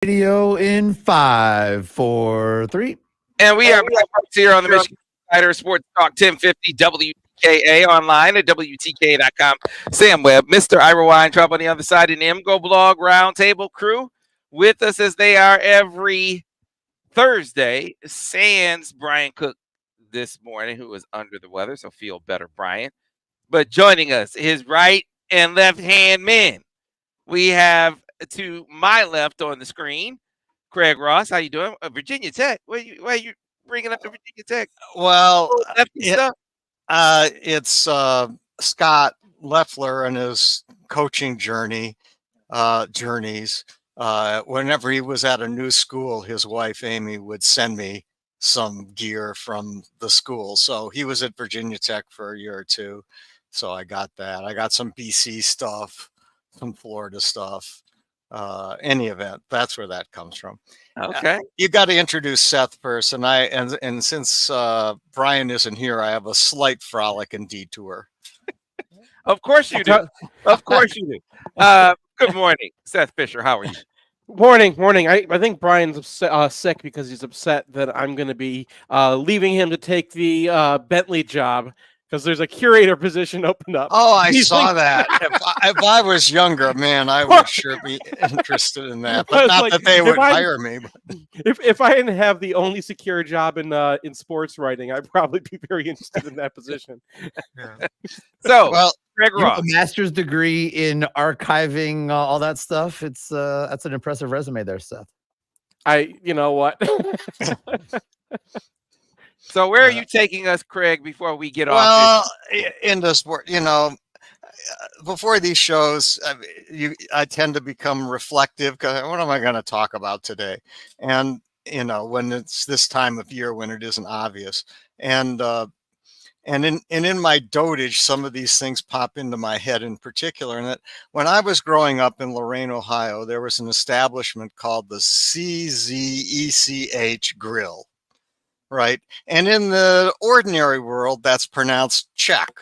Radio in 5, 4, 3. And we are back here on the Michigan Insider Sports Talk 1050 WTKA online at WTKA.com. Sam Webb, Mr. Ira Weintraub on the other side, and MGoBlog Roundtable crew with us as they are every Thursday. Sans Brian Cook this morning, who is under the weather, so feel better, Brian. But joining us, his right and left hand men. We have to my left on the screen, Craig Ross. How you doing? Virginia Tech. Why are you bringing up the Virginia Tech? Well, stuff? It's Scott Leffler and his coaching journeys. Whenever he was at a new school, his wife Amy would send me some gear from the school. So he was at Virginia Tech for a year or two. So I got that. I got some BC stuff, some Florida stuff. Any event, that's where that comes from. Okay. You got to introduce Seth first, and since Brian isn't here, I have a slight frolic and detour. Of course you do. Of course you do. Good morning, Seth Fisher. How are you? Morning. I think Brian's upset, sick because he's upset that I'm going to be leaving him to take the Bentley job because there's a curator position opened up. Oh, I saw that. If I was younger, man, I would sure be interested in that. But not that they would hire me. If I didn't have the only secure job in sports writing, I'd probably be very interested in that position. Yeah. So, well, Greg Ross, a master's degree in archiving, all that stuff. That's an impressive resume there, Seth. You know what? So where are you taking us, Craig, before we get off? Well, in the sport, before these shows, I tend to become reflective because what am I going to talk about today? And, when it's this time of year when it isn't obvious. And in my dotage, some of these things pop into my head in particular. And that when I was growing up in Lorain, Ohio, there was an establishment called the CZECH Grill. Right. And in the ordinary world, that's pronounced Czech,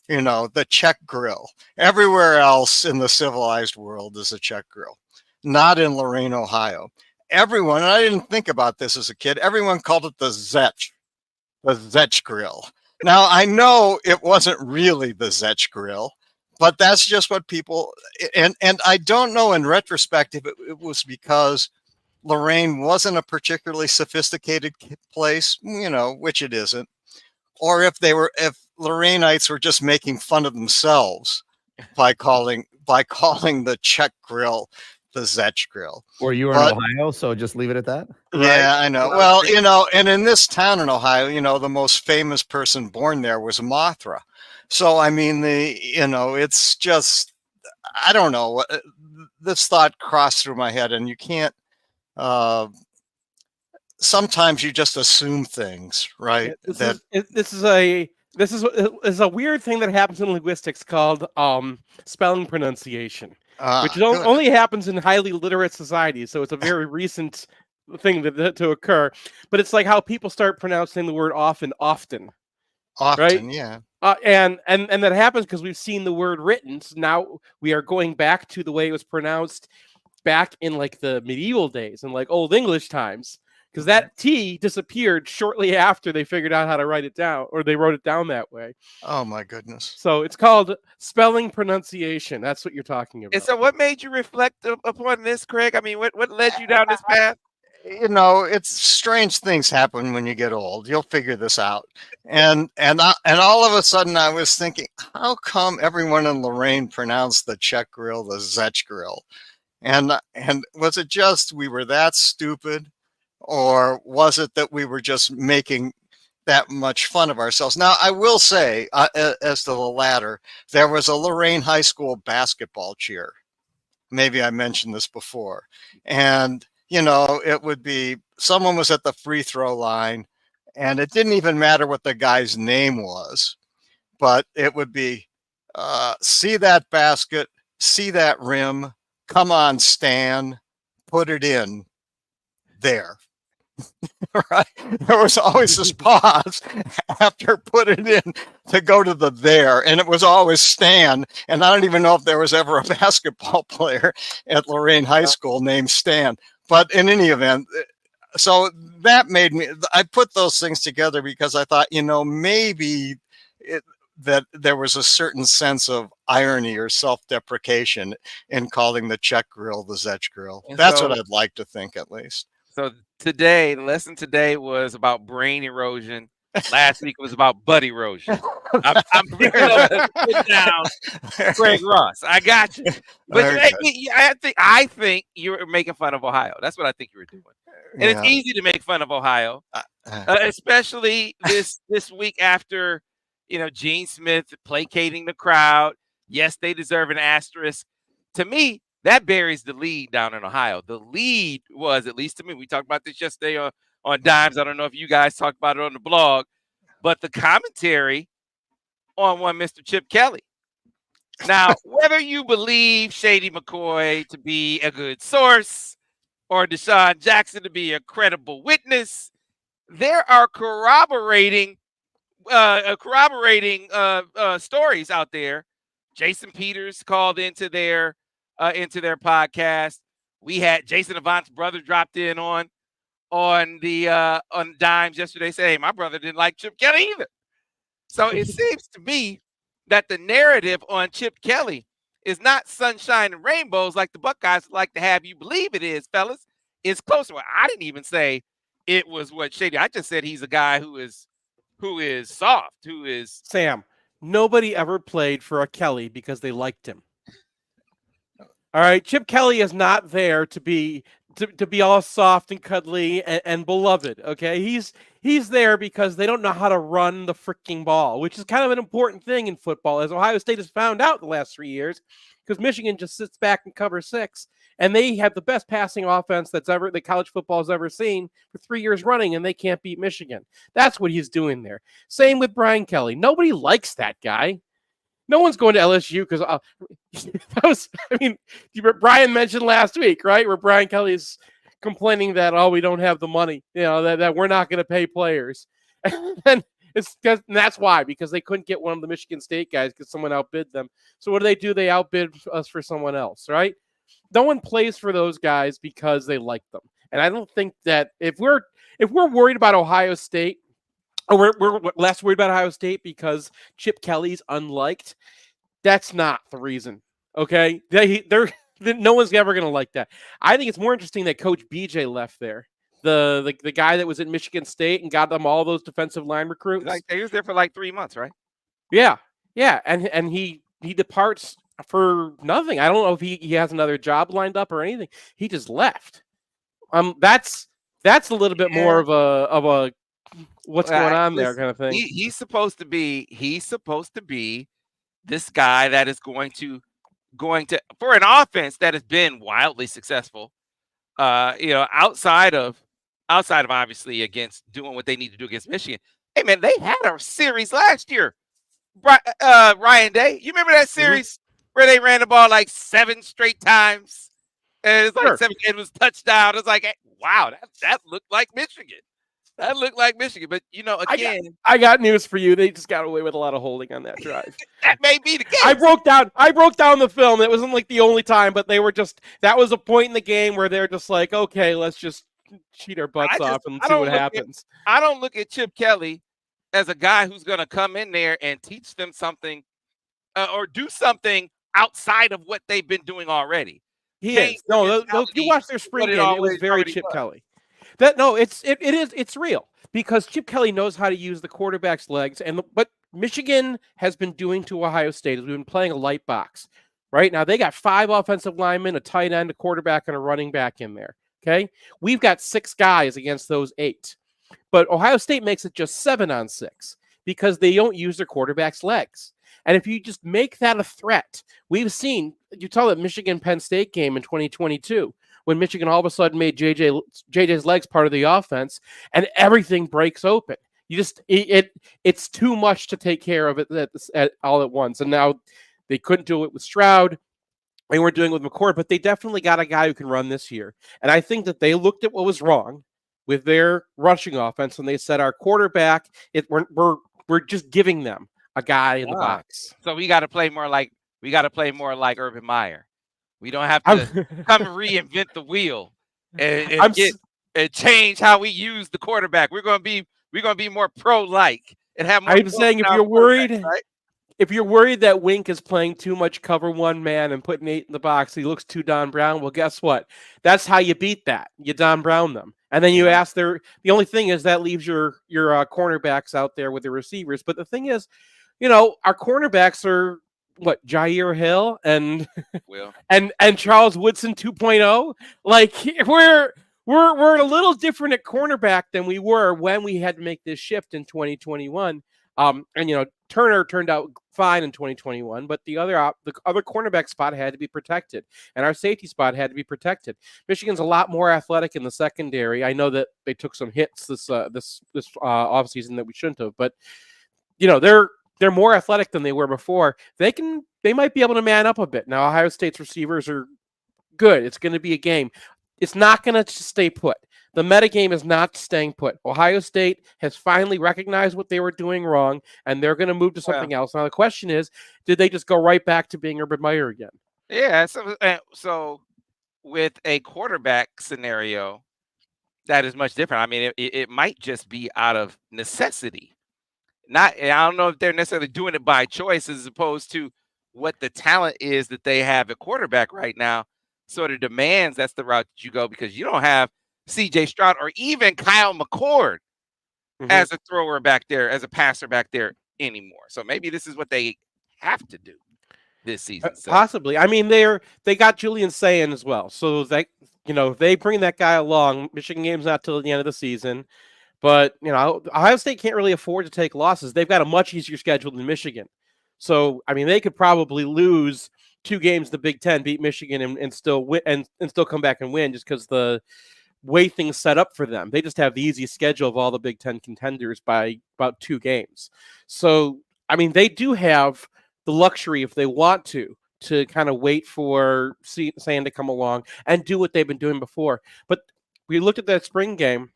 the Czech grill. Everywhere else in the civilized world is a Czech grill, not in Lorain, Ohio. Everyone, and I didn't think about this as a kid, everyone called it the Zech grill. Now, I know it wasn't really the Zech grill, but that's just what people, and I don't know in retrospect if it was because Lorain wasn't a particularly sophisticated place, which it isn't, or if Lorainites were just making fun of themselves by calling the Czech grill the Zech grill. Or you were in Ohio, so just leave it at that. Yeah, right? I know. Well, and in this town in Ohio, the most famous person born there was Mothra. So I mean, it's just, I don't know. This thought crossed through my head, and you can't. Sometimes you just assume things, right? This is a weird thing that happens in linguistics called spelling pronunciation, which only happens in highly literate societies. So it's a very recent thing to occur. But it's like how people start pronouncing the word often, right? Yeah. And that happens because we've seen the word written. So now we are going back to the way it was pronounced back in like the medieval days and like Old English times, because that T disappeared shortly after they figured out how to write it down, or they wrote it down that way. Oh my goodness. So it's called spelling pronunciation. That's what you're talking about. And so what made you reflect upon this, Craig? I mean, what led you down this path? It's strange things happen when you get old. You'll figure this out. And all of a sudden I was thinking, how come everyone in Lorain pronounced the Czech grill the Zech grill? And was it just we were that stupid, or was it that we were just making that much fun of ourselves? Now, I will say, as to the latter, there was a Lorain High School basketball cheer. Maybe I mentioned this before. And, it would be someone was at the free throw line, and it didn't even matter what the guy's name was, but it would be, see that basket, see that rim, come on, Stan, put it in there. Right? There was always this pause after put it in to go to the there, and it was always Stan. And I don't even know if there was ever a basketball player at Lorain High School named Stan, but in any event, so that made me, I put those things together because I thought, maybe that there was a certain sense of irony or self-deprecation in calling the Czech grill the Zech grill. That's what I'd like to think, at least. So today, the lesson today was about brain erosion. Last week was about butt erosion. I'm prepared to put down Greg Ross. I got you. But I think you were making fun of Ohio. That's what I think you were doing. And it's easy to make fun of Ohio, especially this week after, Gene Smith placating the crowd. Yes, they deserve an asterisk. To me, that buries the lead down in Ohio. The lead was, at least to me, we talked about this yesterday on Dimes. I don't know if you guys talked about it on the blog, but the commentary on one Mr. Chip Kelly. Now, whether you believe Shady McCoy to be a good source or Deshaun Jackson to be a credible witness, there are corroborating stories out there. Jason Peters called into their podcast. We had Jason Avant's brother dropped in on Dimes yesterday, saying, "Hey, my brother didn't like Chip Kelly either." So it seems to me that the narrative on Chip Kelly is not sunshine and rainbows like the Buckeyes like to have you believe it is, fellas. It's closer. I didn't even say it was what Shady. I just said he's a guy who is soft, who is Sam. Nobody ever played for a Kelly because they liked him. All right, Chip Kelly is not there to be all soft and cuddly and beloved. Okay, he's there because they don't know how to run the freaking ball, which is kind of an important thing in football, as Ohio State has found out the last 3 years, because Michigan just sits back and covers 6, and they have the best passing offense that college football has ever seen for 3 years running, and they can't beat Michigan. That's what he's doing there. Same with Brian Kelly. Nobody likes that guy. No one's going to LSU because Brian mentioned last week, right, where Brian Kelly's complaining that, we don't have the money, that we're not going to pay players. And that's why, because they couldn't get one of the Michigan State guys because someone outbid them. So what do? They outbid us for someone else, right? No one plays for those guys because they like them. And I don't think that if we're worried about Ohio State, or we're less worried about Ohio State because Chip Kelly's unliked, that's not the reason, okay? No one's ever going to like that. I think it's more interesting that Coach BJ left there, the guy that was at Michigan State and got them all those defensive line recruits. He was there for like 3 months, right? Yeah, and he departs for nothing. I don't know if he has another job lined up or anything. He just left. That's a little bit more of a what's going on there kind of thing. He's supposed to be this guy that is going to for an offense that has been wildly successful, outside of obviously against doing what they need to do against Michigan. Hey man, they had a series last year. Ryan Day, you remember that series where they ran the ball like 7 straight times? And it's like 7 it was touchdown. It's like, hey, wow, that looked like Michigan. That looked like Michigan, but again, I got news for you. They just got away with a lot of holding on that drive. That may be the case. I broke down the film. It wasn't like the only time, but that was a point in the game where they're just like, okay, let's just cheat our butts off and see what happens. I don't look at Chip Kelly as a guy who's going to come in there and teach them something or do something outside of what they've been doing already. He is. No, if you watch their spring game, it was very Chip Kelly. It's real because Chip Kelly knows how to use the quarterback's legs, but Michigan has been doing to Ohio State is we've been playing a light box. Right now, they got 5 offensive linemen, a tight end, a quarterback, and a running back in there. Okay, we've got 6 guys against those 8, but Ohio State makes it just 7 on 6 because they don't use their quarterback's legs. And if you just make that a threat, we've seen, you tell that Michigan-Penn State game in 2022, when Michigan all of a sudden made JJ's legs part of the offense and everything breaks open. It's too much to take care of it all at once. And now they couldn't do it with Stroud. They weren't doing it with McCord, but they definitely got a guy who can run this year. And I think that they looked at what was wrong with their rushing offense and they said, our quarterback, we're just giving them a guy in the box. So we got to play more like Urban Meyer. We don't have to come and reinvent the wheel. and change how we use the quarterback. We're gonna be more pro-like and have more. I'm saying if you're worried, right? if you're worried that Wink is playing too much cover one man and putting 8 in the box, he looks too Don Brown. Well, guess what? That's how you beat that. You Don Brown them, and then you ask their. The only thing is that leaves your cornerbacks out there with the receivers. But the thing is, our cornerbacks are what Jair Hill and and Charles Woodson 2.0. Like we're a little different at cornerback than we were when we had to make this shift in 2021. And Turner turned out fine in 2021, but the other cornerback spot had to be protected, and our safety spot had to be protected. Michigan's a lot more athletic in the secondary. I know that they took some hits this offseason that we shouldn't have, but they're more athletic than they were before. They might be able to man up a bit. Now Ohio State's receivers are good. It's going to be a game. It's not going to stay put. The metagame is not staying put. Ohio State has finally recognized what they were doing wrong, and they're going to move to something else. Now, the question is, did they just go right back to being Urban Meyer again? Yeah. So with a quarterback scenario, that is much different. I mean, it might just be out of necessity. I don't know if they're necessarily doing it by choice as opposed to what the talent is that they have at quarterback right now sort of demands that's the route that you go, because you don't have CJ Stroud or even Kyle McCord as a thrower back there, as a passer back there anymore. So maybe this is what they have to do this season. Possibly. I mean, they got Julian Sayin as well. So they bring that guy along. Michigan game's not till the end of the season. But, Ohio State can't really afford to take losses. They've got a much easier schedule than Michigan. So, I mean, they could probably lose 2 games in the Big Ten, beat Michigan, and still win, and still come back and win, just because the way things set up for them. They just have the easiest schedule of all the Big Ten contenders by about 2 games. So, I mean, they do have the luxury, if they want to kind of wait for Sayin to come along and do what they've been doing before. But we looked at that spring game.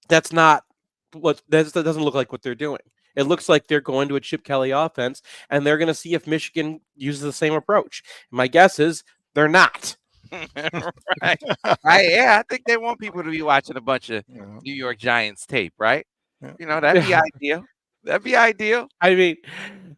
That doesn't look like what they're doing. It looks like they're going to a Chip Kelly offense, and they're going to see if Michigan uses the same approach. My guess is they're not. Right. I think they want people to be watching a bunch of New York Giants tape, right? That'd be ideal. That'd be ideal. I mean,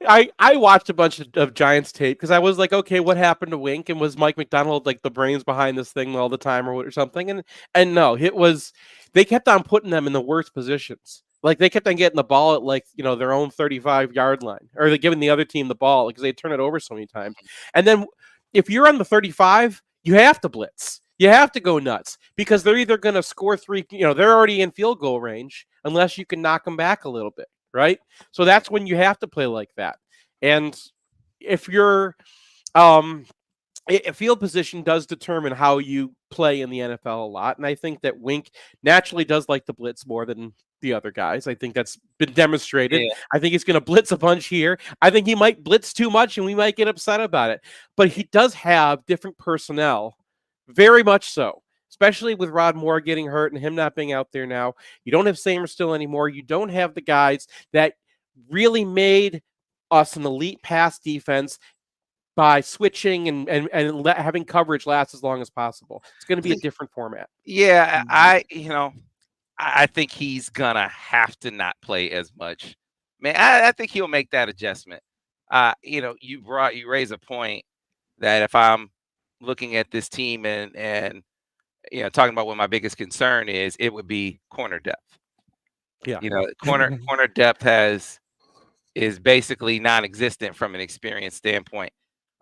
I watched a bunch of Giants tape because I was like, okay, what happened to Wink? And was Mike McDonald like the brains behind this thing all the time or something? And no, it was, they kept on putting them in the worst positions. Like they kept on getting the ball at their own 35-yard line, or they're giving the other team the ball because they turn it over so many times. And then if you're on the 35, you have to blitz. You have to go nuts because they're either going to score 3, they're already in field goal range unless you can knock them back a little bit. Right. So that's when you have to play like that. And if you're a field position does determine how you play in the NFL a lot. And I think that Wink naturally does like to blitz more than the other guys. I think that's been demonstrated. Yeah. I think he's going to blitz a bunch here. I think he might blitz too much and we might get upset about it. But he does have different personnel, very much so. Especially with Rod Moore getting hurt and him not being out there now. You don't have Samer still anymore. You don't have the guys that really made us an elite pass defense by switching and having coverage last as long as possible. It's going to be a different format. Yeah, I think he's going to have to not play as much. Man, I think he'll make that adjustment. You raise a point that if I'm looking at this team and talking about what my biggest concern is, it would be corner depth. Yeah. Corner depth is basically non-existent from an experience standpoint.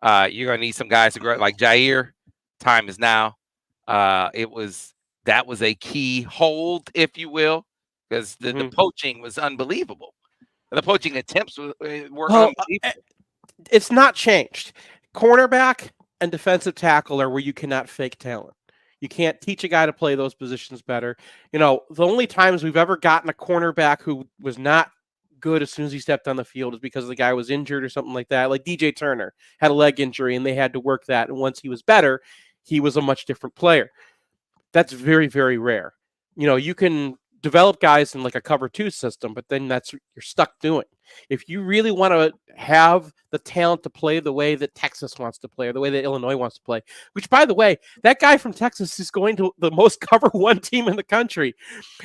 You're gonna need some guys to grow, like Jair. Time is now. That was a key hold, if you will, because the poaching was unbelievable. The poaching attempts were unbelievable. It's not changed. Cornerback and defensive tackle are where you cannot fake talent. You can't teach a guy to play those positions better. The only times we've ever gotten a cornerback who was not good as soon as he stepped on the field is because the guy was injured or something like that. Like DJ Turner had a leg injury and they had to work that. And once he was better, he was a much different player. That's very, very rare. You can develop guys in like a cover 2 system, but then that's you're stuck doing. If you really want to have the talent to play the way that Texas wants to play or the way that Illinois wants to play, which by the way, that guy from Texas is going to the most cover 1 team in the country.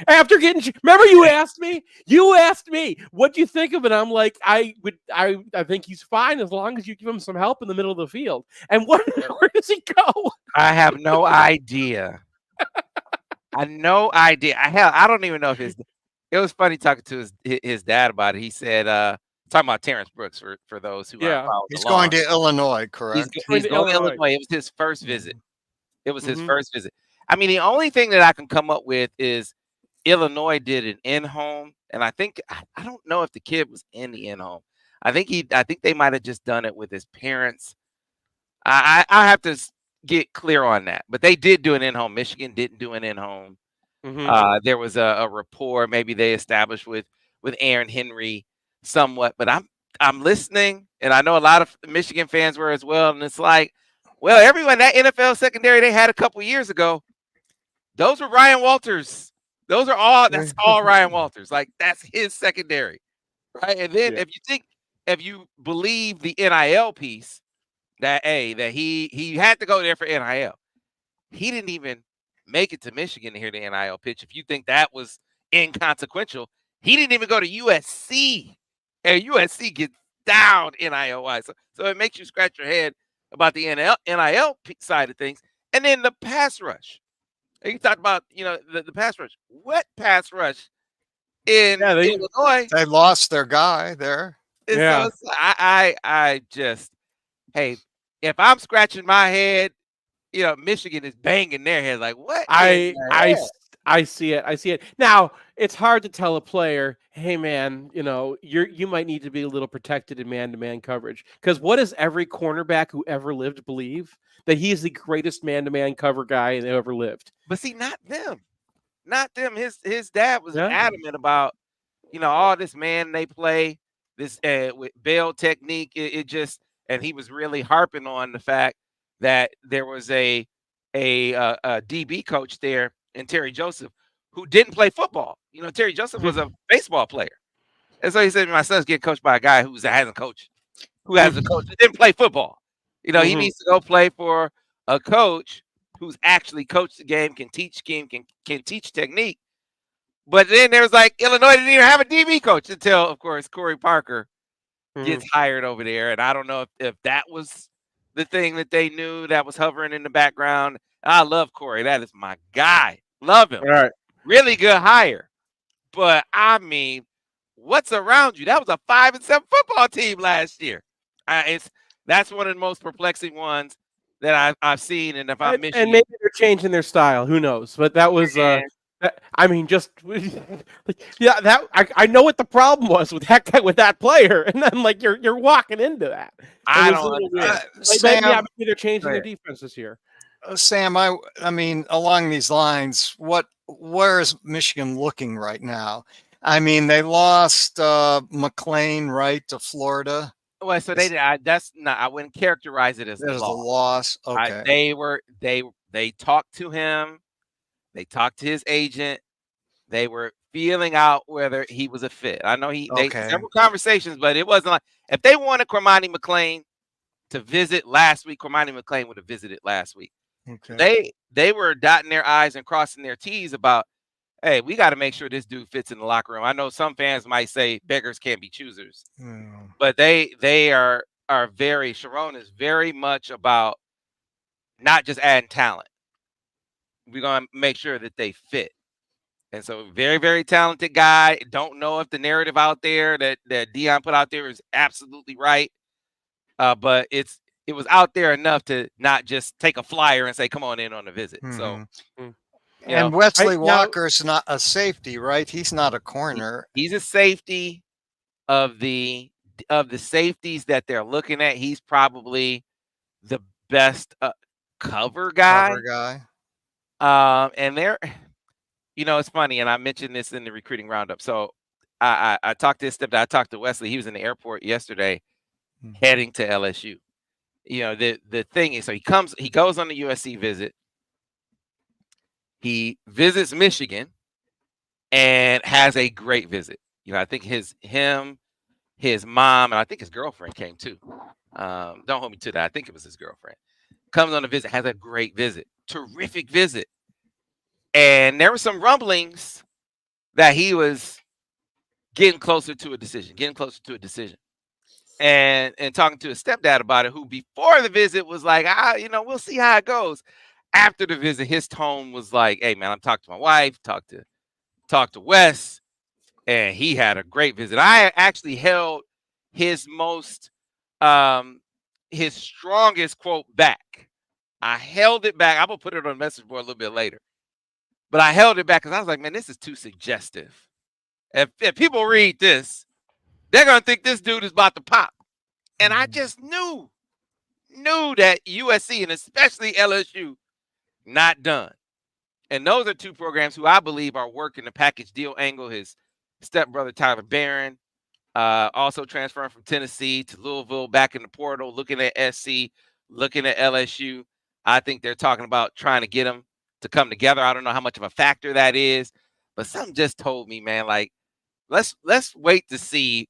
After getting, remember you asked me, what do you think of it? I'm like, I think he's fine as long as you give him some help in the middle of the field. And where does he go? I have no idea. I no idea. I don't even know if it was funny talking to his dad about it. He said, talking about Terrence Brooks for those who he's going to Illinois, correct? He's going to Illinois. It was his first visit. It was his first visit. I mean, the only thing that I can come up with is Illinois did an in-home, and I think I don't know if the kid was in the in-home. I think they might have just done it with his parents. I have to get clear on that, but they did do an in-home. Michigan didn't do an in-home. There was a rapport maybe they established with Aaron Henry somewhat, but I'm listening, and I know a lot of Michigan fans were as well, and it's like, well, everyone that NFL secondary they had a couple years ago, those were Ryan Walters. That's all Ryan Walters. Like, that's his secondary, right? And then if you believe the NIL piece, that he had to go there for NIL. He didn't even make it to Michigan to hear the NIL pitch. If you think that was inconsequential, he didn't even go to USC, and USC gets down NIL-wise. So it makes you scratch your head about the NIL side of things. And then the pass rush. You talked about, the pass rush. What pass rush in Illinois? They lost their guy there. So I just, hey, if I'm scratching my head, Michigan is banging their head like, what? I see it. Now, it's hard to tell a player, hey man, you might need to be a little protected in man-to-man coverage. Because what does every cornerback who ever lived believe? That he's the greatest man-to-man cover guy that ever lived. But see, not them. Not them. His dad was adamant about, all this man they play, this with bail technique. It just, and he was really harping on the fact that there was a DB coach there in Terry Joseph who didn't play football. Terry Joseph was a baseball player. And so he said, my son's getting coached by a guy who hasn't coached, who didn't play football. He needs to go play for a coach who's actually coached the game, can teach scheme, can teach technique. But then there's like Illinois didn't even have a DB coach until, of course, Corey Parker gets hired over there. And I don't know if that was the thing that they knew that was hovering in the background. I love Corey. That is my guy. Love him. All right. Really good hire. But I mean, what's around you? That was a 5-7 football team last year. That's one of the most perplexing ones that I've seen. And if I'm Michigan, and maybe they're changing their style. Who knows? But that was I know what the problem was with that guy, with that player, and then like you're walking into that. I don't. Sam, maybe they're changing their defense this year. Sam, I mean, along these lines, where is Michigan looking right now? I mean, they lost McLean, right, to Florida. Well, so I wouldn't characterize it as a loss. Okay. They talked to him. They talked to his agent. They were feeling out whether he was a fit. I know they several conversations, but it wasn't like if they wanted Cormani McLean to visit last week, Cormani McLean would have visited last week. Okay. They were dotting their I's and crossing their T's about, hey, we got to make sure this dude fits in the locker room. I know some fans might say beggars can't be choosers, but they are very, Sharon is very much about not just adding talent. We're going to make sure that they fit. And so very, very talented guy. Don't know if the narrative out there that Dion put out there is absolutely right. But it was out there enough to not just take a flyer and say, come on in on a visit. So, and Wesley Walker's not a safety, right? He's not a corner. He's a safety of the safeties that they're looking at. He's probably the best cover guy. And they're, it's funny, and I mentioned this in the recruiting roundup. So I talked to his stepdad. I talked to Wesley. He was in the airport yesterday, heading to LSU. The thing is, so he goes on the USC visit. He visits Michigan, and has a great visit. You know, I think his mom, and I think his girlfriend came too. Don't hold me to that. I think it was his girlfriend. Comes on a visit, has a great visit, terrific visit. And there were some rumblings that he was getting closer to a decision. And talking to his stepdad about it, who before the visit was like, we'll see how it goes. After the visit, his tone was like, hey man, I'm talking to my wife, talk to Wes, and he had a great visit. I actually held his his strongest quote back. I held it back. I'm gonna put it on the message board a little bit later. But I held it back because I was like, man, this is too suggestive. If people read this, they're gonna think this dude is about to pop. And I just knew that USC and especially LSU not done. And those are two programs who I believe are working the package deal angle. His stepbrother Tyler Barron, also transferring from Tennessee to Louisville, back in the portal, looking at SC, looking at LSU. I think they're talking about trying to get them to come together. I don't know how much of a factor that is, but something just told me, man, like let's wait to see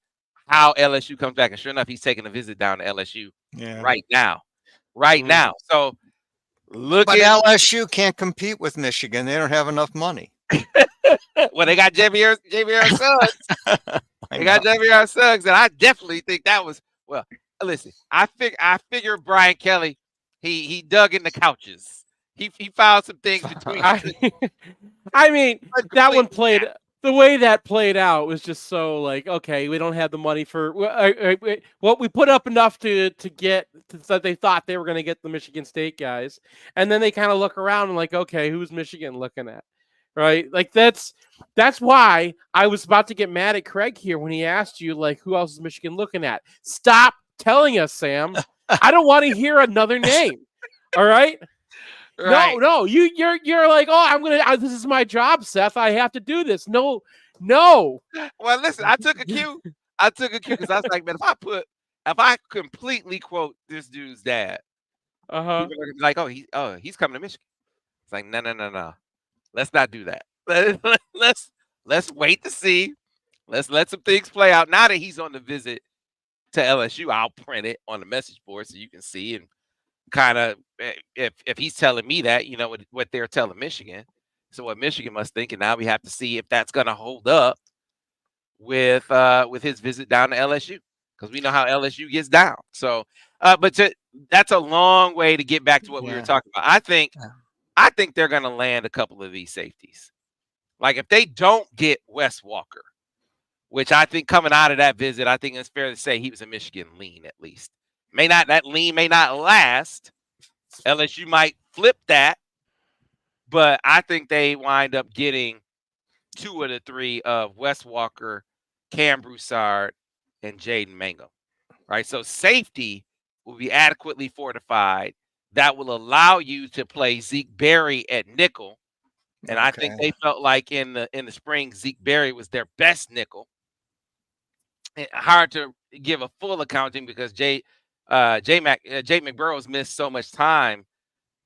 how LSU comes back. And sure enough, he's taking a visit down to LSU right now. So but LSU can't compete with Michigan. They don't have enough money. Well, they got JVR Suggs. They got JVR Suggs, and I definitely think that was listen. I figure Brian Kelly, he dug in the couches. He found some things between. I mean, that one played. The way that played out was just so like, okay, we don't have the money for what we put up enough to get that they thought they were going to get the Michigan State guys, and then they kind of look around and like, okay, who's Michigan looking at, right? Like that's why I was about to get mad at Craig here when he asked you like, who else is Michigan looking at? Stop telling us, Sam. I don't want to hear another name. All right. Right. No, you're like, oh, this is my job, Seth. I have to do this. No. Well, listen, I took a cue because I was like, man, if I completely quote this dude's dad, people are gonna be like, he's coming to Michigan. It's like, no. Let's not do that. Let's wait to see. Let's let some things play out. Now that he's on the visit to LSU, I'll print it on the message board so you can see and kind of if he's telling me that, what they're telling Michigan. So what Michigan must think, and now we have to see if that's going to hold up with his visit down to LSU, because we know how LSU gets down. So, that's a long way to get back to what we were talking about. I think they're going to land a couple of these safeties. Like if they don't get Wes Walker, which I think coming out of that visit, I think it's fair to say he was a Michigan lean at least. That lean may not last. LSU might flip that, but I think they wind up getting 2 of the 3 of Wes Walker, Cam Broussard, and Jaden Mangum. Right, so safety will be adequately fortified. That will allow you to play Zeke Berry at nickel, and I think they felt like in the spring Zeke Berry was their best nickel. Hard to give a full accounting because Jay McBurrows missed so much time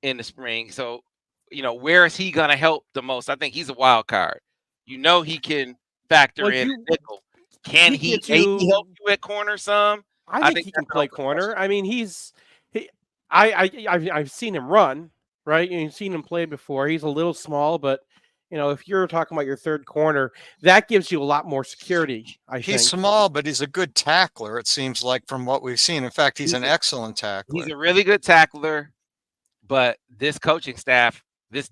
in the spring. So, where is he going to help the most? I think he's a wild card. He can factor in nickel. Can he help you at corner some? I think he can play corner. I mean, I've seen him run, right? You've seen him play before. He's a little small, but if you're talking about your third corner, that gives you a lot more security. He's small, but he's a good tackler, it seems like, from what we've seen. In fact, he's an excellent tackler. He's a really good tackler, but this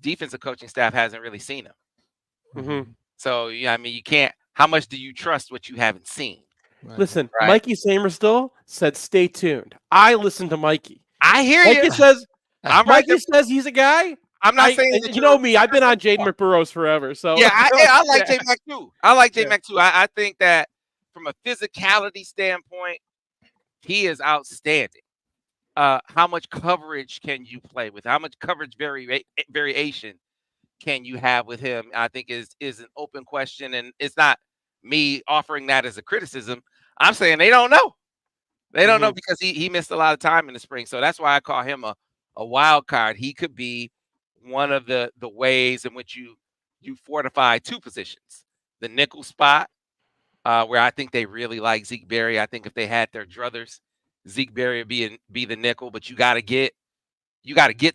defensive coaching staff hasn't really seen him. Mm-hmm. So, you can't. How much do you trust what you haven't seen? Right. Listen, right. Mikey Samerstill said, "Stay tuned." I listen to Mikey. I hear Mikey you. Says, Mikey says he's a guy. I'm not saying that you know me. I've been on Jaden McBurrows forever. So yeah, I like J-Mac too. I think that from a physicality standpoint, he is outstanding. How much coverage can you play with? How much coverage variation can you have with him? I think is an open question, and it's not me offering that as a criticism. I'm saying they don't know. They don't know because he missed a lot of time in the spring. So that's why I call him a wild card. He could be one of the ways in which you fortify 2 positions. the nickel spot, where I think they really like Zeke Berry. I think if they had their druthers, Zeke Berry would be the nickel, but you got to get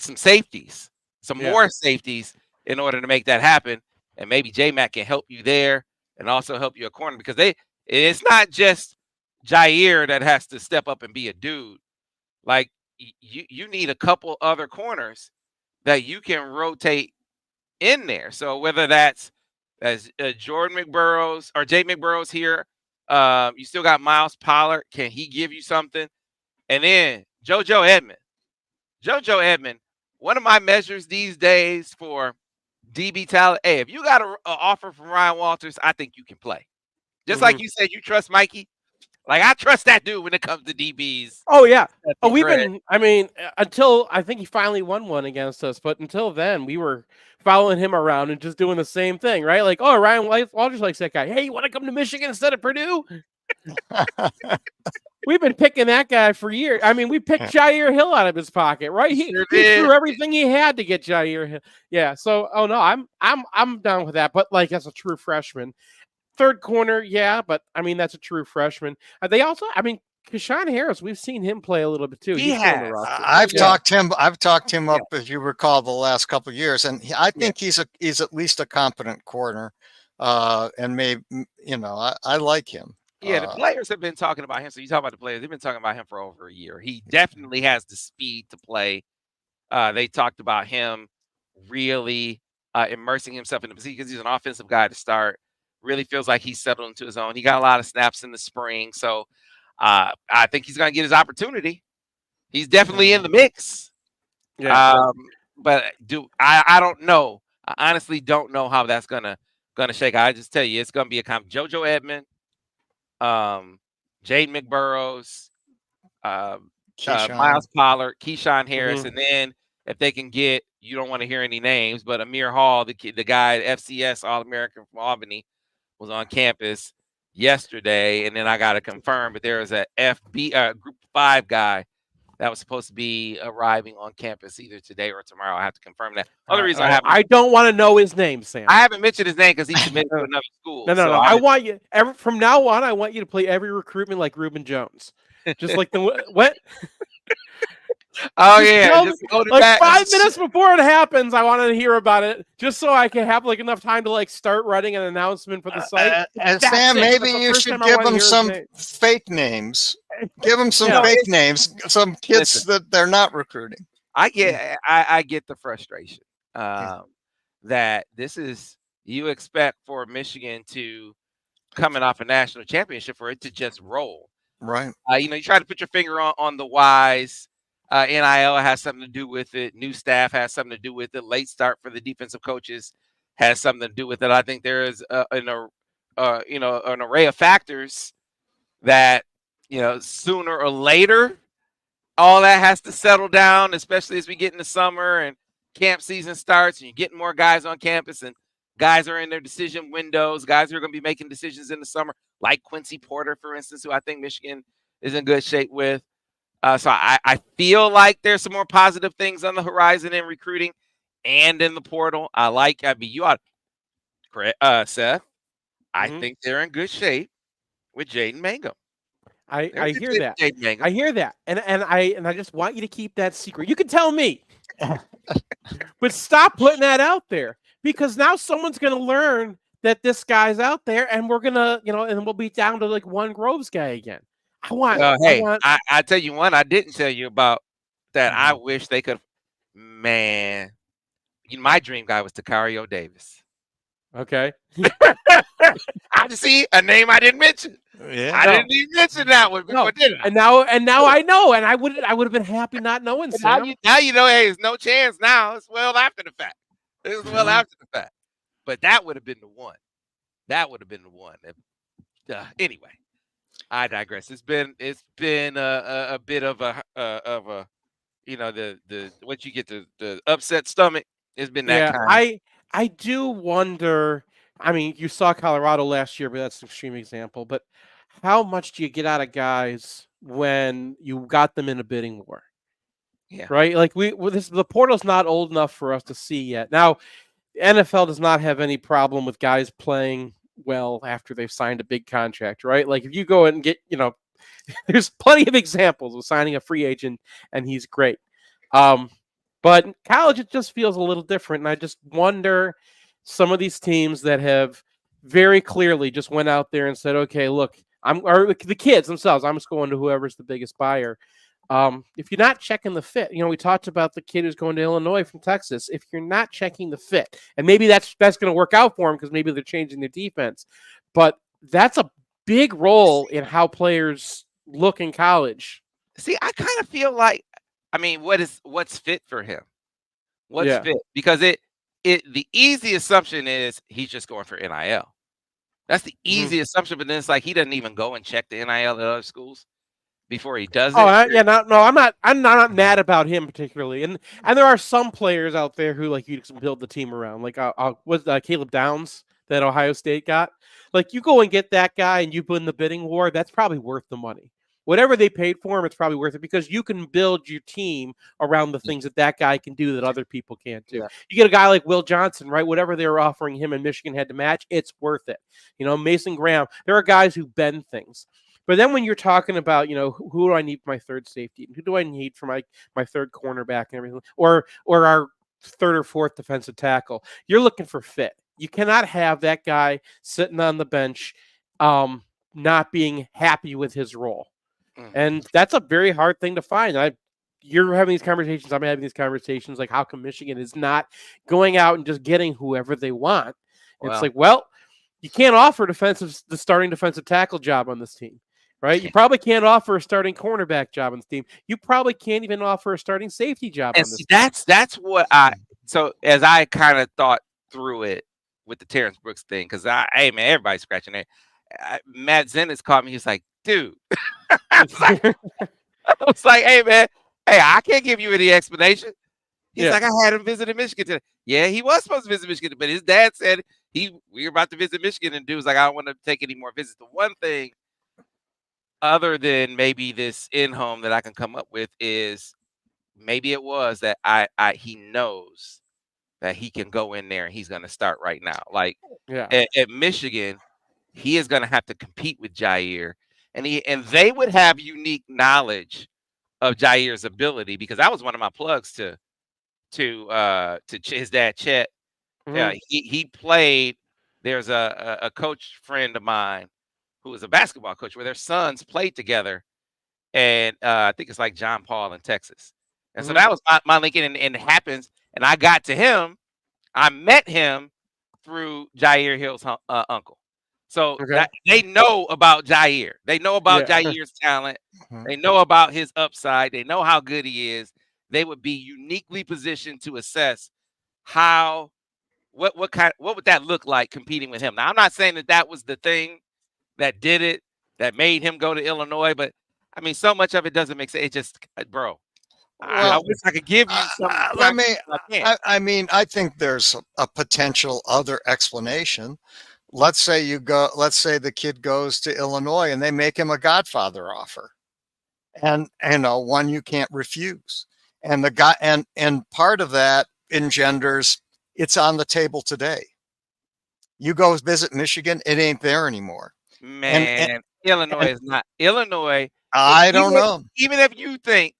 some safeties, some more safeties in order to make that happen. And maybe J-Mac can help you there and also help you a corner, because it's not just Jair that has to step up and be a dude. Like you need a couple other corners that you can rotate in there. So whether that's as Jordan McBurrows or Jay McBurrows here, you still got Miles Pollard. Can he give you something? And then JoJo Edmond, one of my measures these days for DB talent. Hey, if you got an offer from Ryan Walters, I think you can play. Just like you said, you trust Mikey. Like, I trust that dude when it comes to DBs. Oh, yeah. Oh, until I think he finally won one against us. But until then, we were following him around and just doing the same thing, right? Like, oh, Ryan Walters likes that guy. Hey, you want to come to Michigan instead of Purdue? We've been picking that guy for years. I mean, we picked Jair Hill out of his pocket, right? He threw everything he had to get Jair Hill. Yeah. So, oh no, I'm down with that. But like, as a true freshman, third corner, yeah. But I mean, that's a true freshman. They also, I mean, Keyshawn Harris, we've seen him play a little bit too. He has. I've talked him up, if you recall, the last couple of years, and I think he's at least a competent corner. And maybe I like him. Yeah, the players have been talking about him. So you talk about the players; they've been talking about him for over a year. He definitely has the speed to play. They talked about him really immersing himself in the position because he's an offensive guy to start. Really feels like he's settled into his own. He got a lot of snaps in the spring, so I think he's going to get his opportunity. He's definitely in the mix. Yeah. But I don't know. I honestly don't know how that's gonna shake out. I just tell you, it's gonna be a JoJo Edmond, Jade McBurrows, Miles Pollard, Keyshawn Harris, and then if they can get, you don't want to hear any names, but Amir Hall, the guy FCS All-American from Albany, was on campus yesterday, and then I got to confirm, but there is a Group 5 guy that was supposed to be arriving on campus either today or tomorrow. I have to confirm that. Other reason I don't want to know his name, Sam. I haven't mentioned his name because he's submitted to another school. No. I want you from now on. I want you to play every recruitment like Reuben Jones, just like the what? Oh yeah, like 5 minutes before it happens, I want to hear about it, just so I can have like enough time to like start writing an announcement for the site. And Sam, maybe you should give them some fake names. Give them some fake names, some kids that they're not recruiting. I get the frustration that this is, you expect for Michigan to, coming off a national championship, for it to just roll. Right. You try to put your finger on the whys. NIL has something to do with it. New staff has something to do with it. Late start for the defensive coaches has something to do with it. I think there is an array of factors that, sooner or later, all that has to settle down, especially as we get in the summer and camp season starts and you're getting more guys on campus and guys are in their decision windows, guys who are going to be making decisions in the summer, like Quincy Porter, for instance, who I think Michigan is in good shape with. So I feel like there's some more positive things on the horizon in recruiting and in the portal. Seth, I think they're in good shape with Jaden Mangum. I hear that. I hear that. And I just want you to keep that secret. You can tell me. But stop putting that out there, because now someone's going to learn that this guy's out there, and we're going to, and we'll be down to like one Groves guy again. I tell you one I didn't tell you about that I wish they could. Man, my dream guy was Takario Davis. Okay. I just see a name I didn't mention. Yeah, I didn't even mention that one before, did I? And now I know, and I would have been happy not knowing. Now you know, hey, there's no chance now. It's well after the fact. But that would have been the one. Anyway. I digress. It's been a bit of a the what you get the upset stomach. It's been that kind. I do wonder. I mean, you saw Colorado last year, but that's an extreme example. But how much do you get out of guys when you got them in a bidding war? Yeah. Right. Like the portal's not old enough for us to see yet. Now, NFL does not have any problem with guys playing well after they've signed a big contract, right? Like if you go and get, there's plenty of examples of signing a free agent and he's great. But in college, it just feels a little different. And I just wonder, some of these teams that have very clearly just went out there and said, okay, look, or the kids themselves, I'm just going to whoever's the biggest buyer. If you're not checking the fit, we talked about the kid who's going to Illinois from Texas. If you're not checking the fit, and maybe that's going to work out for him because maybe they're changing their defense, but that's a big role in how players look in college. See, I kind of feel like, what's fit for him? What's fit? Because the easy assumption is he's just going for NIL. That's the easy assumption, but then it's like he doesn't even go and check the NIL at other schools before he does it. I'm not mad about him particularly, and there are some players out there who like you can build the team around. Like was Caleb Downs that Ohio State got? Like you go and get that guy, and you put in the bidding war. That's probably worth the money. Whatever they paid for him, it's probably worth it because you can build your team around the things that guy can do that other people can't do. Yeah. You get a guy like Will Johnson, right? Whatever they were offering him in Michigan had to match. It's worth it. Mason Graham. There are guys who bend things. But then when you're talking about, who do I need for my third safety? Who do I need for my third cornerback and everything? Or our third or fourth defensive tackle? You're looking for fit. You cannot have that guy sitting on the bench not being happy with his role. And that's a very hard thing to find. You're having these conversations. I'm having these conversations. Like, how come Michigan is not going out and just getting whoever they want? Wow. It's like, well, you can't offer the starting defensive tackle job on this team, right? You probably can't offer a starting cornerback job on this team. You probably can't even offer a starting safety job on this team. That's what so as I kind of thought through it with the Terrence Brooks thing, because everybody's scratching their. Matt Zenitz called me. He's like, dude. I was like, hey, man, I can't give you any explanation. He's like, I had him visiting Michigan today. Yeah, he was supposed to visit Michigan, but his dad said we were about to visit Michigan, and dude was like, I don't want to take any more visits. The one thing, other than maybe this in-home that I can come up with, is maybe it was that he knows that he can go in there and he's going to start right now. Like at Michigan, he is going to have to compete with Jair. And they would have unique knowledge of Jair's ability, because that was one of my plugs to his dad Chet. He played. There's a coach friend of mine who was a basketball coach where their sons played together, and I think it's like John Paul in Texas. And so that was my linking, and it happens. And I got to him. I met him through Jair Hill's uncle. So they know about Jair. They know about Jair's talent. They know about his upside. They know how good he is. They would be uniquely positioned to assess what would that look like competing with him. Now, I'm not saying that was the thing that did it, that made him go to Illinois, but so much of it doesn't make sense. It just, bro. I wish I could give you some. I think there's a potential other explanation. Let's say the kid goes to Illinois and they make him a Godfather offer, and one you can't refuse. And the guy and part of that engenders, it's on the table today. You go visit Michigan, it ain't there anymore. Man, Illinois is not Illinois. I don't know. Even if you think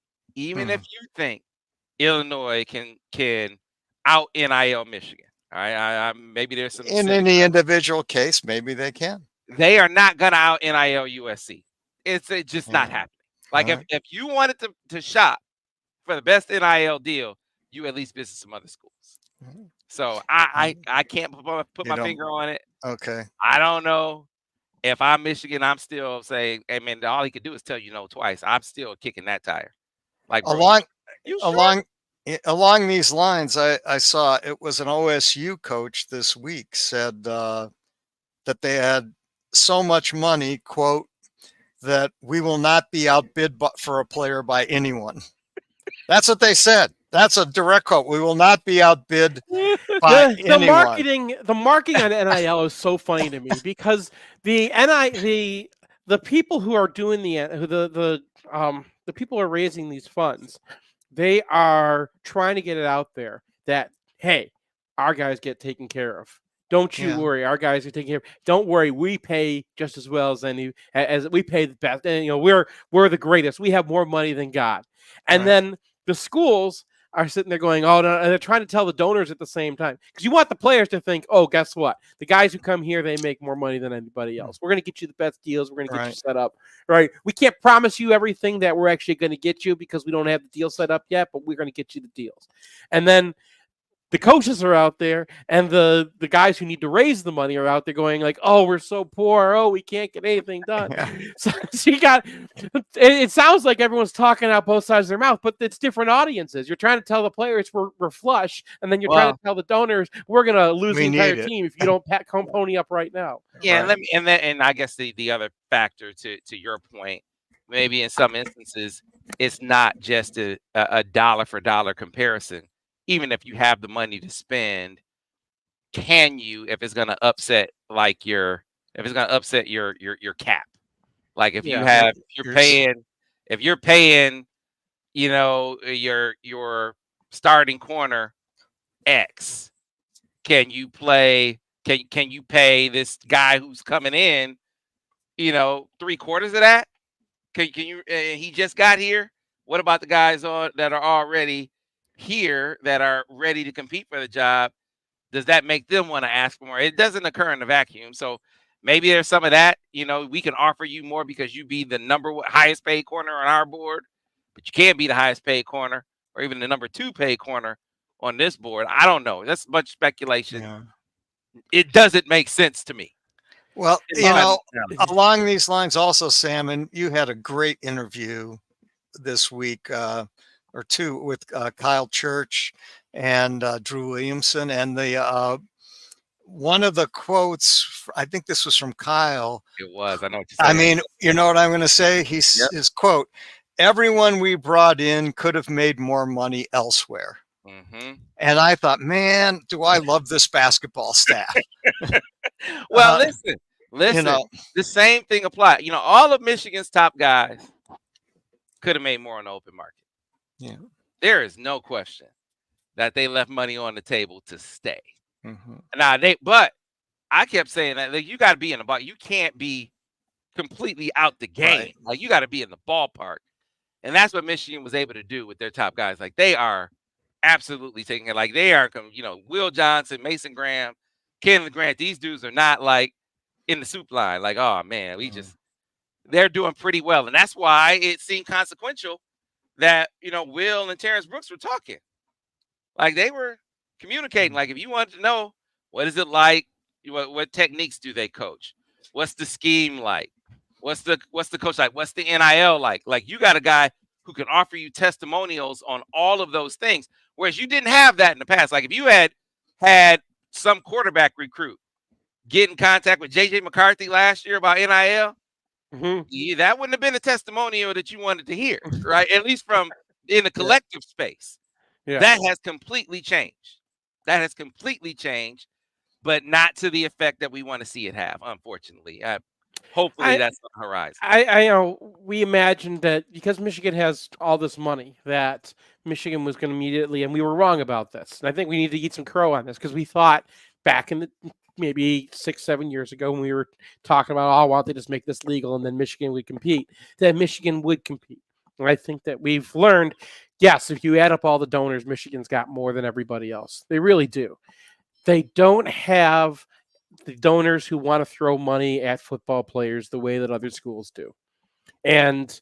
Illinois can out NIL Michigan. Maybe there's some in any individual case, maybe they can. They are not gonna out NIL USC. It's just not happening. Like if you wanted to shop for the best NIL deal, you at least visit some other schools. So I can't put my finger on it. Okay. I don't know. If I'm Michigan, I'm still saying, hey man, all he could do is tell you no twice. I'm still kicking that tire. Like along these lines, I saw it was an OSU coach this week said that they had so much money, quote, that we will not be outbid for a player by anyone. That's what they said. That's a direct quote. We will not be outbid by anyone. The marketing on NIL is so funny to me because the people who are doing the people who are raising these funds, they are trying to get it out there that, hey, our guys get taken care of. Don't you worry. Our guys are taking care. Don't worry. We pay just as well as we pay the best. And we're the greatest. We have more money than God. And then the schools are sitting there going, oh, no, and they're trying to tell the donors at the same time, because you want the players to think, oh, guess what? The guys who come here, they make more money than anybody else. We're going to get you the best deals. We're going to get you set up, right? We can't promise you everything that we're actually going to get you because we don't have the deal set up yet, but we're going to get you the deals. And then the coaches are out there, and the guys who need to raise the money are out there going like, oh, we're so poor. Oh, we can't get anything done. So you got, it sounds like everyone's talking out both sides of their mouth, but it's different audiences. You're trying to tell the players we're flush, and then you're trying to tell the donors we're going to lose the entire team if you don't come pony up right now. Yeah, and I guess the other factor to your point, maybe in some instances, it's not just a dollar for dollar comparison. Even if you have the money to spend, can you, if it's going to upset your cap, like if you're paying, your starting corner X, can you pay this guy who's coming in, 3/4 of that? Can you? He just got here. What about the guys that are already here that are ready to compete for the job? Does that make them want to ask for more? It doesn't occur in a vacuum. So maybe there's some of that. We can offer you more because you be the highest paid corner on our board, but you can't be the highest paid corner or even the number 2 paid corner on this board. I don't know. That's much speculation. Yeah. It doesn't make sense to me. Well, along these lines also, Sam, and you had a great interview this week or two with Kyle Church and Drew Williamson, and the one of the quotes, I think this was from Kyle. It was. I know what you're saying. I mean, you know what I'm going to say? His quote: "Everyone we brought in could have made more money elsewhere." Mm-hmm. And I thought, man, do I love this basketball staff? Well, listen. The same thing applies. All of Michigan's top guys could have made more on the open market. Yeah, there is no question that they left money on the table to stay. Mm-hmm. Now but I kept saying that you got to be in the ball. You can't be completely out the game. Right. Like, you got to be in the ballpark, and that's what Michigan was able to do with their top guys. Like, they are absolutely taking it. Like, they are, Will Johnson, Mason Graham, Kenneth Grant. These dudes are not like in the soup line. Like, oh man, they're doing pretty well, and that's why it seemed consequential that Will and Terrence Brooks were talking. Like, they were communicating. Like, if you wanted to know what is it like, what techniques do they coach, what's the scheme like, what's the coach like, what's the NIL like you got a guy who can offer you testimonials on all of those things, whereas you didn't have that in the past. Like, if you had some quarterback recruit get in contact with JJ McCarthy last year about NIL, that wouldn't have been a testimonial that you wanted to hear, right? At least from in the collective space. Yeah. That has completely changed. But not to the effect that we want to see it have, unfortunately. Hopefully that's on the horizon. I know we imagined that because Michigan has all this money that Michigan was going to immediately, and we were wrong about this. And I think we need to eat some crow on this, because we thought back in the maybe 6-7 years ago when we were talking about, oh, why don't they just make this legal and then Michigan would compete, that Michigan would compete. And I think that we've learned, yes, if you add up all the donors, Michigan's got more than everybody else. They really do. They don't have the donors who want to throw money at football players the way that other schools do. And,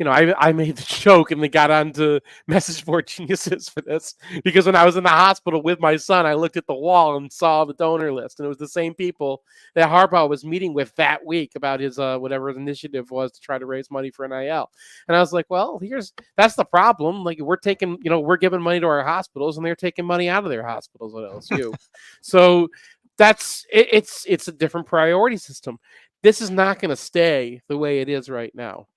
I made the joke and they got onto Message Board Geniuses for this, because when I was in the hospital with my son, I looked at the wall and saw the donor list, and it was the same people that Harbaugh was meeting with that week about his whatever his initiative was to try to raise money for NIL. And I was like, well, that's the problem. Like, we're taking, we're giving money to our hospitals, and they're taking money out of their hospitals at LSU. So it's a different priority system. This is not going to stay the way it is right now.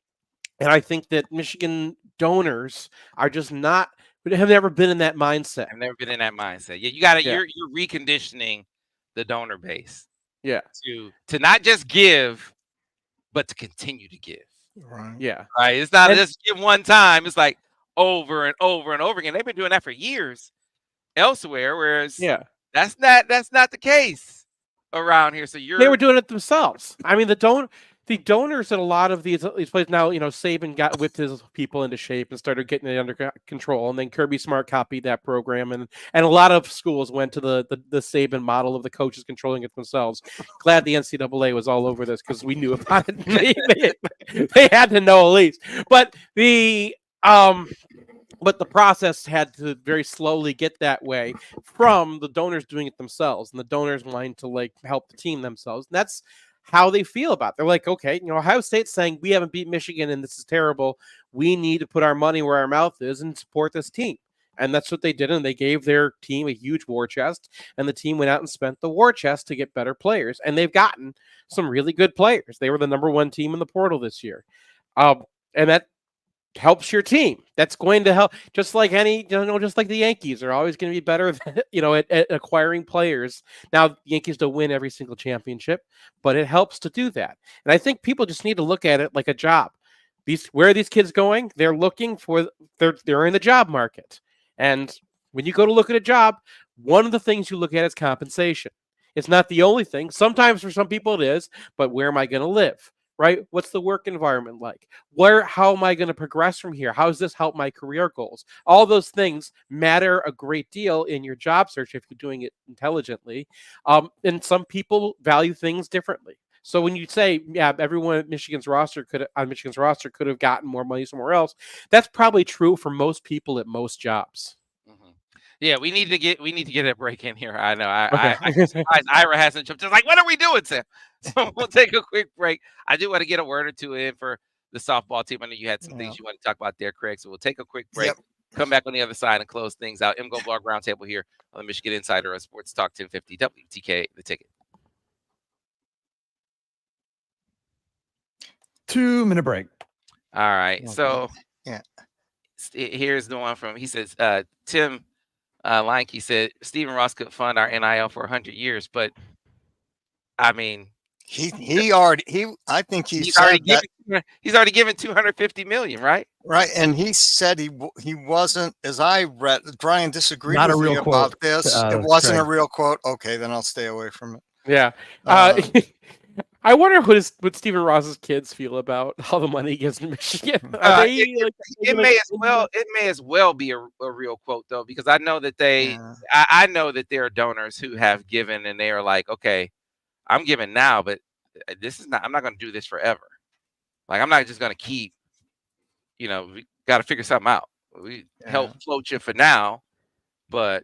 And I think that Michigan donors are just have never been in that mindset. I've never been in that mindset. Yeah, you got to. You're reconditioning the donor base. Yeah. To not just give, but to continue to give. Right. Yeah. Right. It's not just give one time. It's like over and over and over again. They've been doing that for years elsewhere. Whereas that's not the case around here. So They were doing it themselves. I mean, the donors at a lot of these places now, Saban whipped his people into shape and started getting it under control, and then Kirby Smart copied that program, and a lot of schools went to the Saban model of the coaches controlling it themselves. Glad the NCAA was all over this because we knew about it. They had to know at least, but the process had to very slowly get that way from the donors doing it themselves, and the donors wanting to help the team themselves. And that's how they feel about it. They're like, okay, Ohio State's saying we haven't beat Michigan and this is terrible. We need to put our money where our mouth is and support this team. And that's what they did. And they gave their team a huge war chest, and the team went out and spent the war chest to get better players. And they've gotten some really good players. They were the #1 team in the portal this year. And that helps your team. That's going to help, just like just like the Yankees are always going to be better at acquiring players. Now, the Yankees don't win every single championship, but it helps to do that. And I think people just need to look at it like a job. Where are these kids going? They're in the job market. And when you go to look at a job, one of the things you look at is compensation. It's not the only thing. Sometimes for some people it is, but where am I going to live? Right? What's the work environment like? How am I going to progress from here? How does this help my career goals? All those things matter a great deal in your job search if you're doing it intelligently. And some people value things differently. So when you say, yeah, everyone on Michigan's roster could have gotten more money somewhere else, that's probably true for most people at most jobs. Yeah, we need to get a break in here. I know. I'm surprised Ira hasn't jumped. Just like, what are we doing, Sam? So we'll take a quick break. I do want to get a word or two in for the softball team. I know you had some things you want to talk about there, Craig. So we'll take a quick break. Yep. Come back on the other side and close things out. MGoBlog Roundtable here on the Michigan Insider on Sports Talk 1050 WTK, the ticket. 2-minute break. All right. Okay. So yeah, here's the one from, he says, Tim Leinke said, Stephen Ross could fund our NIL for 100 years, but I mean, I think he's already given $250 million, right? Right, and he said he wasn't, as I read, Brian disagreed Not with a real me quote, about this. It wasn't Craig. a real quote. Okay, then I'll stay away from it. Yeah. I wonder what Stephen Ross's kids feel about all the money he gives to Michigan. It may as well be a real quote though, because I know that I know that there are donors who have given and they are like, okay, I'm giving now, but I'm not going to do this forever. Like, I'm not just going to keep, we got to figure something out. We help float you for now, but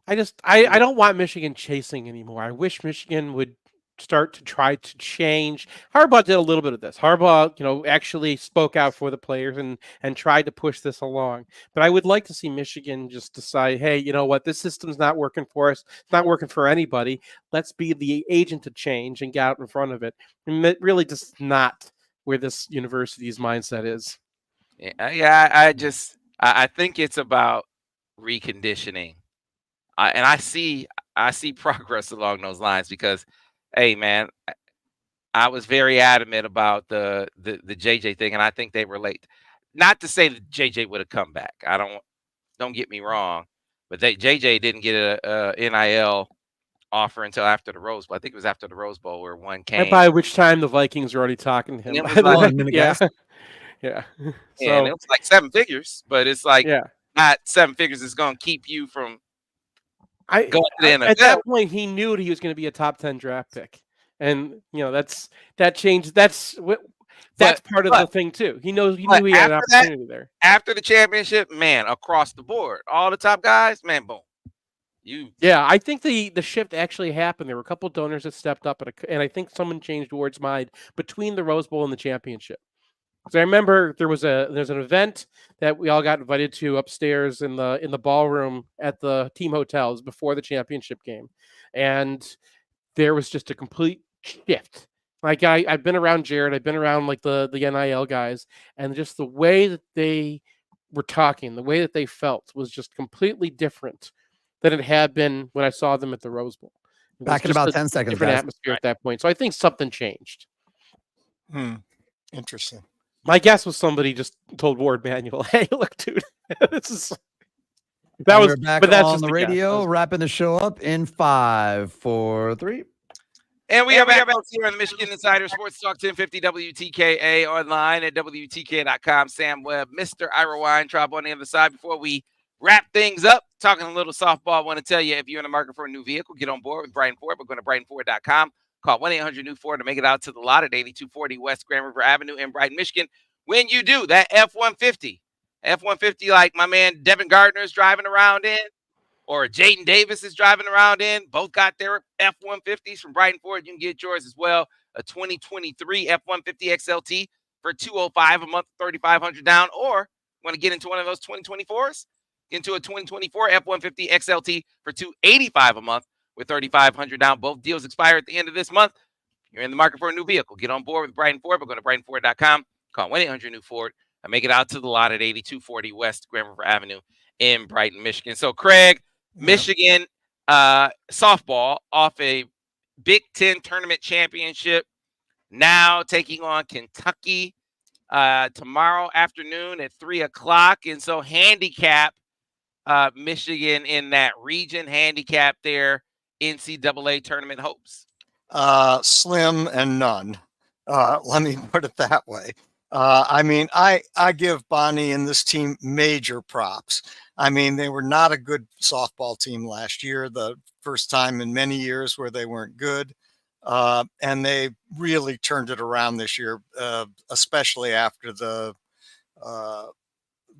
I don't want Michigan chasing anymore. I wish Michigan would start to try to change. Harbaugh did a little bit of this. Harbaugh, actually spoke out for the players and tried to push this along. But I would like to see Michigan just decide, hey, you know what? This system's not working for us. It's not working for anybody. Let's be the agent to change and get out in front of it. And it really just not where this university's mindset is. Yeah, I think it's about reconditioning. And I see progress along those lines because, hey, man, I was very adamant about the JJ thing, and I think they were late. Not to say that JJ would have come back. Don't get me wrong, but JJ didn't get a NIL offer until after the Rose Bowl. I think it was after the Rose Bowl where one came. And by which time the Vikings were already talking to him. Yeah. So, and it was like 7 figures, but it's like not 7 figures is going to keep you from going to the NFL. At that point, he knew he was going to be a top 10 draft pick, and that changed. That's part of the thing too. He knew he had an opportunity there. After the championship, man, across the board, all the top guys, man, boom. I think the shift actually happened. There were a couple donors that stepped up, and I think someone changed Ward's mind between the Rose Bowl and the championship. Because I remember there's an event that we all got invited to upstairs in the ballroom at the team hotels before the championship game, and there was just a complete shift. Like I've been around Jared, I've been around like the NIL guys, and just the way that they were talking, the way that they felt was just completely different than it had been when I saw them at the Rose Bowl. Back in about 10 seconds, different atmosphere at that point. So I think something changed. Interesting. My guess was somebody just told Ward Manuel, "Hey, look, dude, we're back on the radio, wrapping the show up in 5, 4, 3. And we are back here on the Michigan Insider Sports Talk 1050 WTKA online at WTKA.com. Sam Webb, Mr. Ira Weintraub on the other side. Before we wrap things up, talking a little softball, I want to tell you, if you're in the market for a new vehicle, get on board with Brighton Ford. We're going to BrightonFord.com. Call 1-800-NEW-FORD to make it out to the lot at 8240 West Grand River Avenue in Brighton, Michigan. When you do, that F-150 like my man Devin Gardner is driving around in, or Jaden Davis is driving around in. Both got their F-150s from Brighton Ford. You can get yours as well. A 2023 F-150 XLT for $205 a month, $3,500 down. Or want to get into one of those 2024s? Get into a 2024 F-150 XLT for $285 a month with $3,500 down. Both deals expire at the end of this month. You're in the market for a new vehicle. Get on board with Brighton Ford. We're going to BrightonFord.com. Call 1-800-NEW-FORD and make it out to the lot at 8240 West Grand River Avenue in Brighton, Michigan. So, Craig, Michigan softball off a Big Ten tournament championship, now taking on Kentucky tomorrow afternoon at 3 o'clock. And so handicap Michigan in that region, handicap their NCAA tournament hopes. Slim and none. Let me put it that way. I mean, I give Bonnie and this team major props. I mean, they were not a good softball team last year, the first time in many years where they weren't good. And they really turned it around this year, especially after the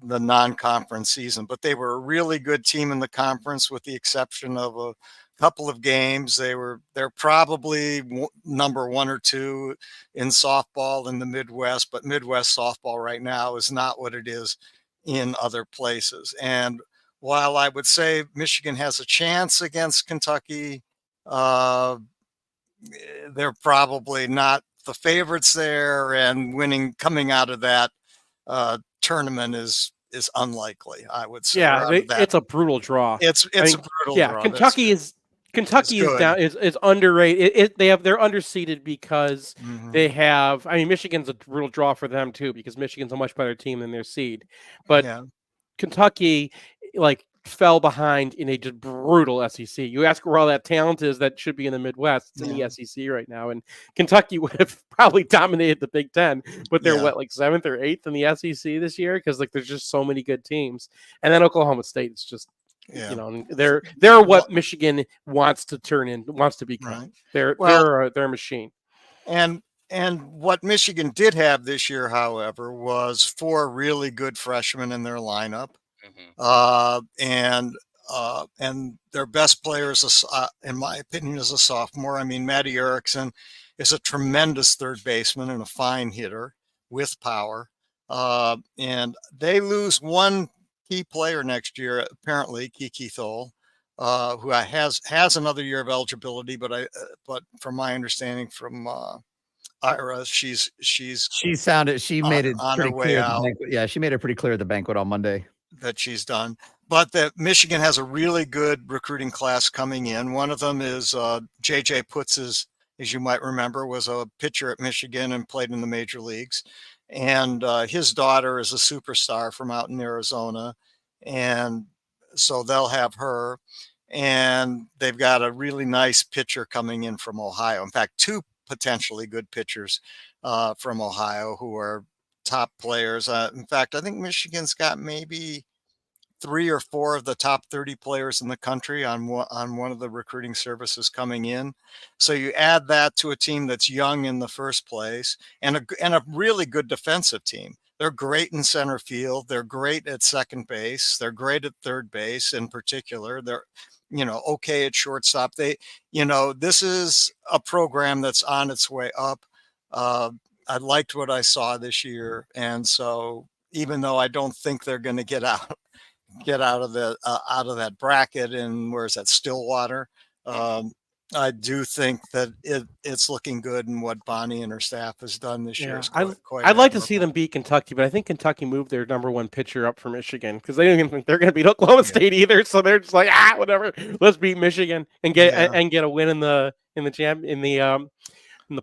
non-conference season. But they were a really good team in the conference, with the exception of a couple of games. They're probably number 1 or 2 in softball in the Midwest, but Midwest softball right now is not what it is in other places. And while I would say Michigan has a chance against Kentucky, they're probably not the favorites there, and coming out of that tournament is unlikely, I would say. Yeah, it's a brutal draw. It's a brutal draw. Kentucky is underrated. They're underseeded because they have. I mean, Michigan's a brutal draw for them too, because Michigan's a much better team than their seed. But Kentucky fell behind in a just brutal SEC. You ask where all that talent is that should be in the Midwest. It's in the SEC right now, and Kentucky would have probably dominated the Big Ten, but they're 7th or 8th in the SEC this year, because there's just so many good teams. And then Oklahoma State is just they're what Michigan wants to become. Right. They're a machine. And what Michigan did have this year, however, was 4 really good freshmen in their lineup. And their best player is, in my opinion, is a sophomore. I mean, Matty Erickson is a tremendous third baseman and a fine hitter with power. And they lose one key player next year, apparently, Kiki Thole, who has another year of eligibility, but from my understanding from Ira, she made it on pretty her way clear out. She made it pretty clear at the banquet on Monday that she's done. But that Michigan has a really good recruiting class coming in. One of them is J.J. Putzes, as you might remember, was a pitcher at Michigan and played in the major leagues. And his daughter is a superstar from out in Arizona. And so they'll have her. And they've got a really nice pitcher coming in from Ohio. In fact, 2 potentially good pitchers from Ohio who are top players. In fact, I think Michigan's got maybe 3 or 4 of the top 30 players in the country on one of the recruiting services coming in. So you add that to a team that's young in the first place, and a really good defensive team. They're great in center field. They're great at second base. They're great at third base in particular. They're okay at shortstop. This is a program that's on its way up. I liked what I saw this year, and so even though I don't think they're going to get out of that bracket, and where's that, Stillwater, I do think that it's looking good, and what Bonnie and her staff has done this year is quite I'd like to see them beat Kentucky, but I think Kentucky moved their number 1 pitcher up for Michigan, because they don't even think they're going to beat Oklahoma State either. So they're just like, whatever, let's beat Michigan and get a win in the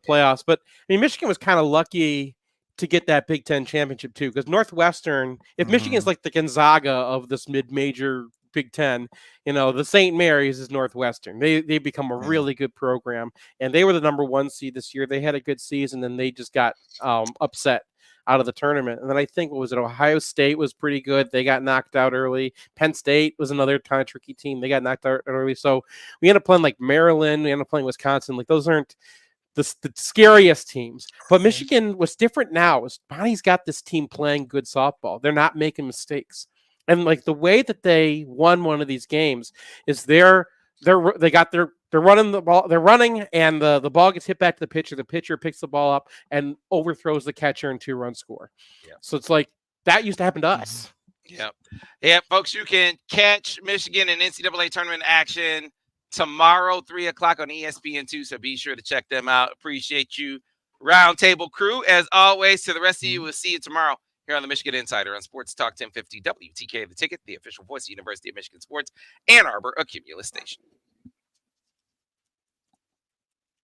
playoffs. But I mean, Michigan was kind of lucky to get that Big Ten championship too, because Northwestern, if Michigan's like the Gonzaga of this mid-major Big Ten. The St. Mary's is Northwestern. They become a really good program, and they were the number 1 seed this year. They had a good season, and they just got upset out of the tournament. And then I think, Ohio State was pretty good. They got knocked out early. Penn State was another kind of tricky team. They got knocked out early. So we ended up playing like Maryland. We ended up playing Wisconsin. Like those aren't the scariest teams. But Michigan, what's different now is Bonnie's got this team playing good softball. They're not making mistakes. And like the way that they won one of these games is they're running the ball, they're running, and the ball gets hit back to the pitcher. The pitcher picks the ball up and overthrows the catcher and 2-run score. Yeah. So it's like that used to happen to us. Yeah, folks, you can catch Michigan in NCAA tournament action tomorrow, 3:00 on ESPN2. So be sure to check them out. Appreciate you, Roundtable crew. As always, to the rest of you, we'll see you tomorrow here on the Michigan Insider on Sports Talk 1050 WTK, The Ticket, the official voice of the University of Michigan Sports, Ann Arbor, a Cumulus station.